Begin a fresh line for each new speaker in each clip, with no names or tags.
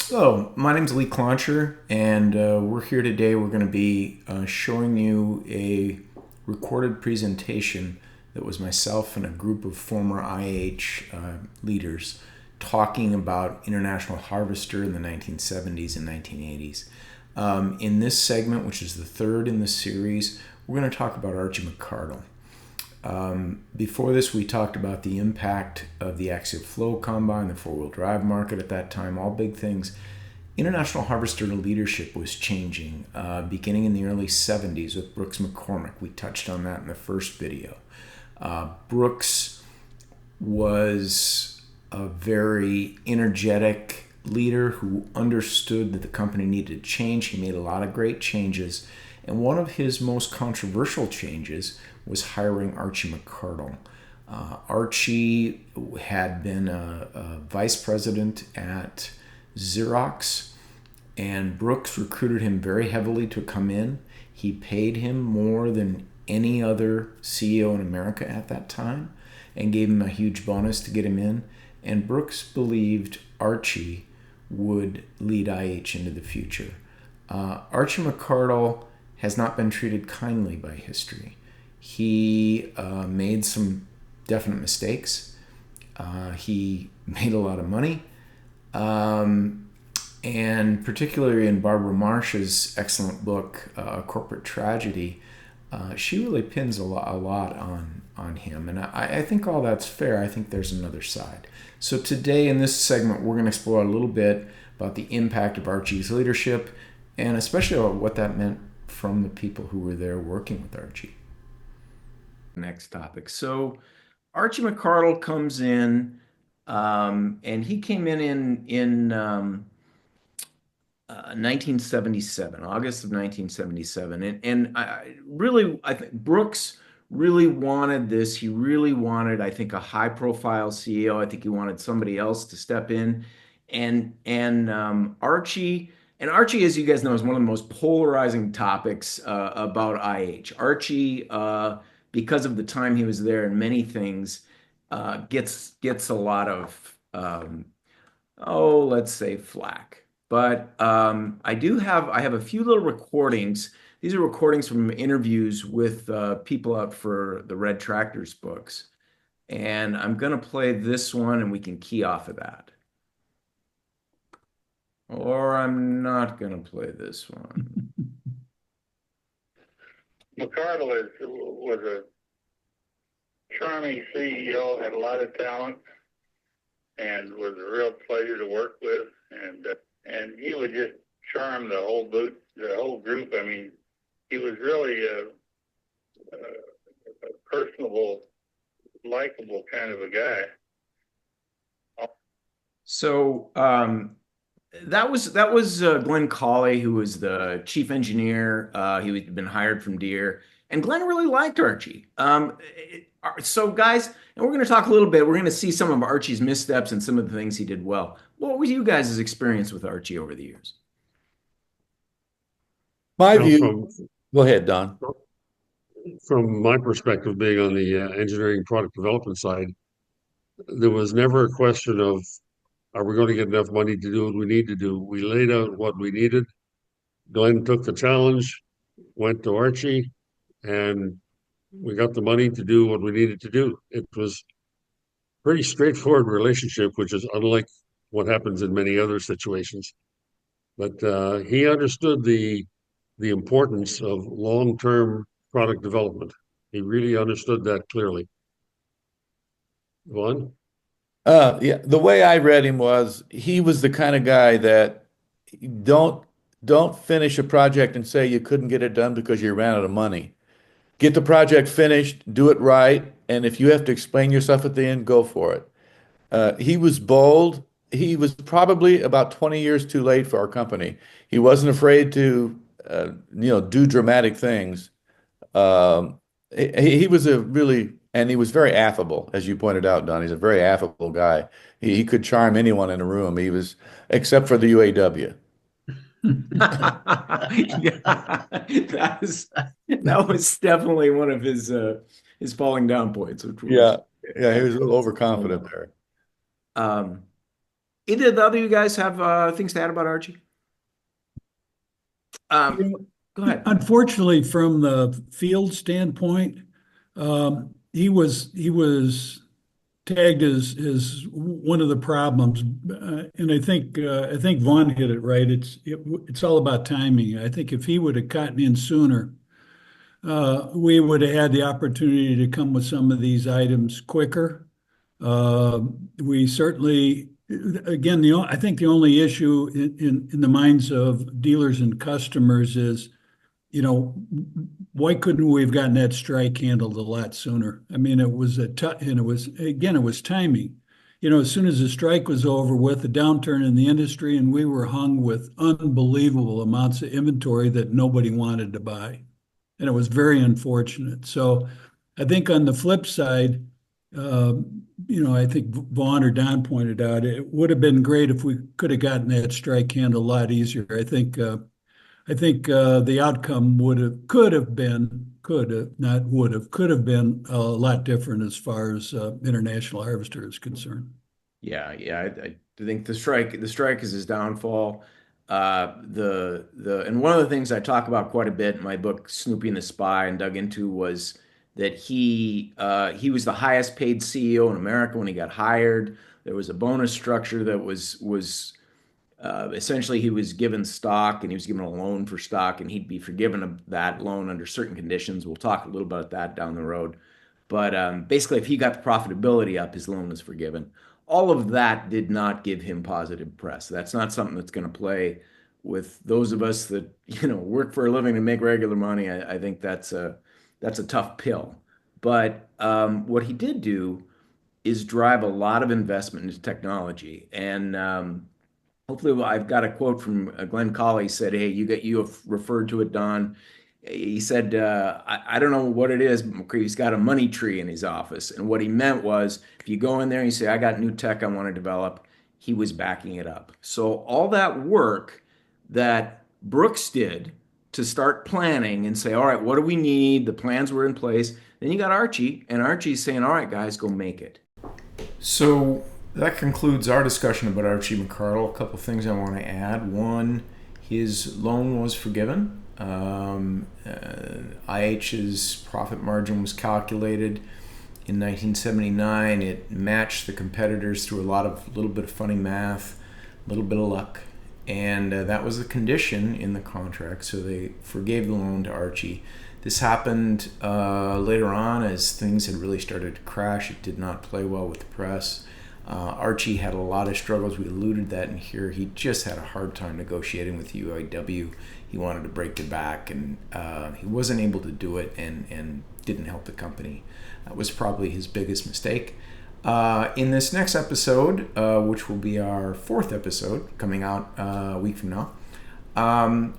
Hello, my name's Lee Klancher, and we're here today. We're going to be showing you a recorded presentation that was myself and a group of former IH leaders talking about International Harvester in the 1970s and 1980s. In this segment, which is the third in the series, we're going to talk about Archie McCardell. Before this, we talked about the impact of the axial flow combine, the four-wheel drive market at that time, all big things. International harvester leadership was changing, beginning in the early 70s with Brooks McCormick. We touched on that in the first video. Brooks was a very energetic leader who understood that the company needed to change. He made a lot of great changes, and one of his most controversial changes was hiring Archie McCardell. Archie had been a vice president at Xerox, and Brooks recruited him very heavily to come in. He paid him more than any other CEO in America at that time and gave him a huge bonus to get him in. And Brooks believed Archie would lead IH into the future. Archie McCardell has not been treated kindly by history. He made some definite mistakes. He made a lot of money. And particularly in Barbara Marsh's excellent book, Corporate Tragedy, she really pins a lot on him. And I think all that's fair. I think there's another side. So today in this segment, we're going to explore a little bit about the impact of Archie's leadership and especially about what that meant from the people who were there working with Archie. Next topic. So Archie McCardell comes in, and he came in 1977, August of 1977, and I think Brooks really wanted this. He really wanted, I think, a high-profile CEO. I think he wanted somebody else to step in, and Archie. And Archie, as you guys know, is one of the most polarizing topics about IH. Archie, because of the time he was there and many things, gets a lot of let's say flack. But I have a few little recordings. These are recordings from interviews with people out for the Red Tractors books, and I'm gonna play this one, and we can key off of that. Or I'm not gonna play this one.
Was a charming CEO, had a lot of talent, and was a real pleasure to work with. And he would just charm the whole group. I mean, he was really a personable, likable kind of a guy.
So that was Glenn Colley, who was the chief engineer. He had been hired from Deere, and Glenn really liked Archie. So guys, and we're going to talk a little bit. We're going to see some of Archie's missteps and some of the things he did well. What was you guys' experience with Archie over the years?
My view. Go ahead, Don.
From my perspective, being on the engineering product development side, there was never a question of, are we going to get enough money to do what we need to do? We laid out what we needed. Glenn took the challenge, went to Archie, and we got the money to do what we needed to do. It was a pretty straightforward relationship, which is unlike what happens in many other situations. But he understood the importance of long-term product development. He really understood that clearly. Vaughn?
Yeah, the way I read him was he was the kind of guy that don't don't finish a project and say you couldn't get it done because you ran out of money. Get the project finished, do it right, and if you have to explain yourself at the end, go for it. He was bold. He was probably about 20 years too late for our company. He wasn't afraid to, do dramatic things. He was a really, and he was very affable, as you pointed out, Don. He's a very affable guy. He could charm anyone in a room. He was, except for the UAW.
Yeah, that was definitely one of his falling down points, which was
Yeah, yeah, he was a little overconfident there.
Either of the other you guys have things to add about Archie?
You know,
Go ahead.
unfortunately, from the field standpoint, he was tagged as one of the problems, and I think Vaughn hit it right. It's all about timing. I think if he would have gotten in sooner, we would have had the opportunity to come with some of these items quicker. We certainly, again, I think the only issue in the minds of dealers and customers is, why couldn't we have gotten that strike handled a lot sooner? I mean, it was and it was timing. As soon as the strike was over with, the downturn in the industry, and we were hung with unbelievable amounts of inventory that nobody wanted to buy. And it was very unfortunate. So I think on the flip side, I think Vaughn or Don pointed out, it would have been great if we could have gotten that strike handled a lot easier. I think the outcome could have been a lot different as far as International Harvester is concerned.
Yeah, I think the strike is his downfall. And one of the things I talk about quite a bit in my book, Snoopy and the Spy, and dug into was that he was the highest paid CEO in America when he got hired. There was a bonus structure that was essentially he was given stock, and he was given a loan for stock, and he'd be forgiven of that loan under certain conditions. We'll talk a little about that down the road. But basically, if he got the profitability up, his loan was forgiven. All of that did not give him positive press. That's not something that's going to play with those of us that work for a living and make regular money. I think that's a tough pill. But what he did do is drive a lot of investment into technology. And hopefully, I've got a quote from Glenn Colley. He said, "Hey, you have referred to it, Don." He said, I don't know what it is, but he's got a money tree in his office. And what he meant was, if you go in there and you say, I got new tech I want to develop, he was backing it up. So all that work that Brooks did to start planning and say, all right, what do we need? The plans were in place. Then you got Archie, and Archie's saying, all right, guys, go make it. So that concludes our discussion about Archie McCardell. A couple of things I want to add. One, his loan was forgiven. IH's profit margin was calculated in 1979. It matched the competitors through a little bit of funny math, a little bit of luck, and that was the condition in the contract. So they forgave the loan to Archie. This happened later on as things had really started to crash. It did not play well with the press. Archie had a lot of struggles. We alluded that in here. He just had a hard time negotiating with UAW. He wanted to break their back, and he wasn't able to do it, and didn't help the company. That was probably his biggest mistake. In this next episode, which will be our 4th episode coming out a week from now,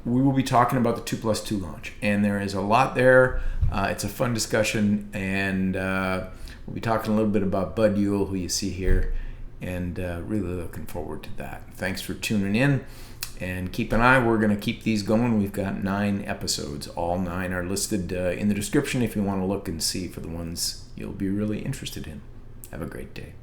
we will be talking about the 2+2 launch, and there is a lot there. It's a fun discussion, and we'll be talking a little bit about Bud Ewell, who you see here, and really looking forward to that. Thanks for tuning in, and keep an eye. We're going to keep these going. We've got 9 episodes. All 9 are listed in the description if you want to look and see for the ones you'll be really interested in. Have a great day.